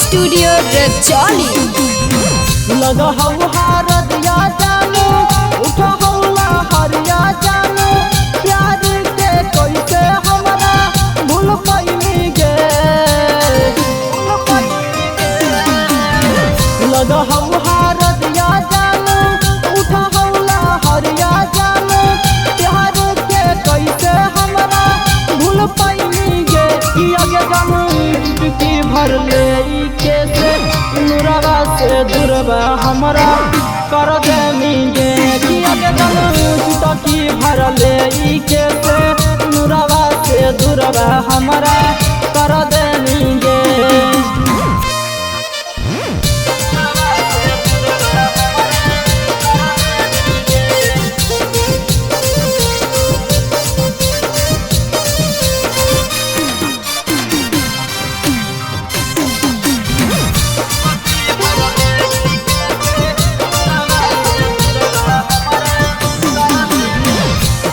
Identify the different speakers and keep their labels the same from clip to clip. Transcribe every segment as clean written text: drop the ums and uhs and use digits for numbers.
Speaker 1: Studio Rajauli
Speaker 2: लगा हरदिया जानू उठा हौला हरिया जानू प्यार के कैसे हमरा भूल पैनी गे लगा हरदिया जानू उठा हौला हरिया जानू प्यार के कैसे हमरा भूल पैनी गे आगे जानू की भर ले कैसे नुरवा से दुरवा हमरा कर देंगे कि आगे चुटा की भर ले कैसे नुरवा से दुरवा हमरा कर देंगे।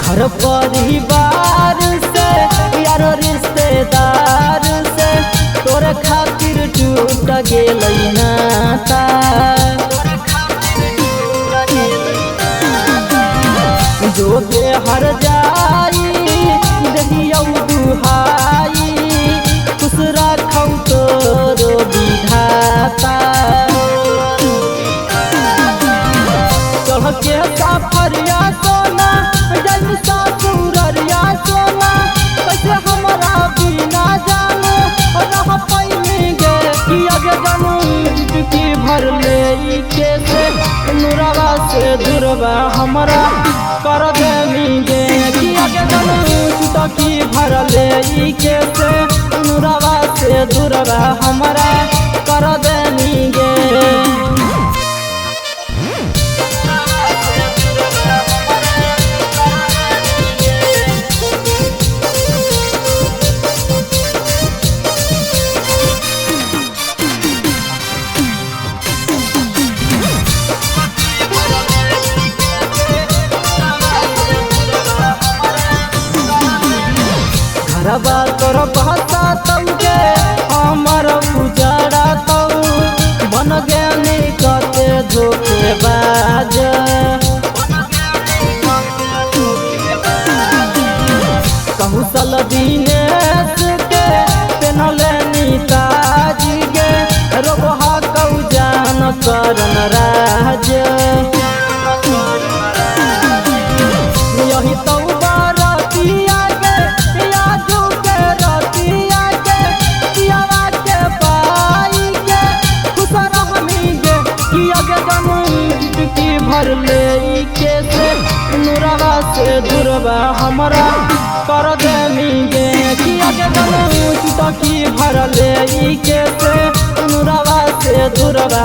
Speaker 2: घर परिवार से यार रिश्तेदार से तोरे खातिर टूट गेलै नाता जो के हर जाई देखियौ दुहाई खुश राखौ तोरो विधाता चढ़ के साफरिया सोना सासुररिया सोना कैसे हमरा बिना जानो रह पैनी गे कि आगे जानू की भर ले कैसे नुरवा से दुरवा हमरा कर देंगे कि आगे जानू छुटा की भर ले कैसे नुरवा से दुरवा हमरा कर देंगे। घरबा तोर बहता तौके हमर उजड़ा तौ बन गए कते धोखेबाज कहूँ सल दिनेश के पेनले नीताजी गे रोबहा कौ जान करन राज यही तो बारतिया के यादू के रतिया के पियावा के पाई के खुश रहनी गे कि आगे जानू की भर ले कैसे नुरवा से दुरवा हमरा कर देंगे कि आगे जानू की भर ले कैसे नुरवा से दुरवा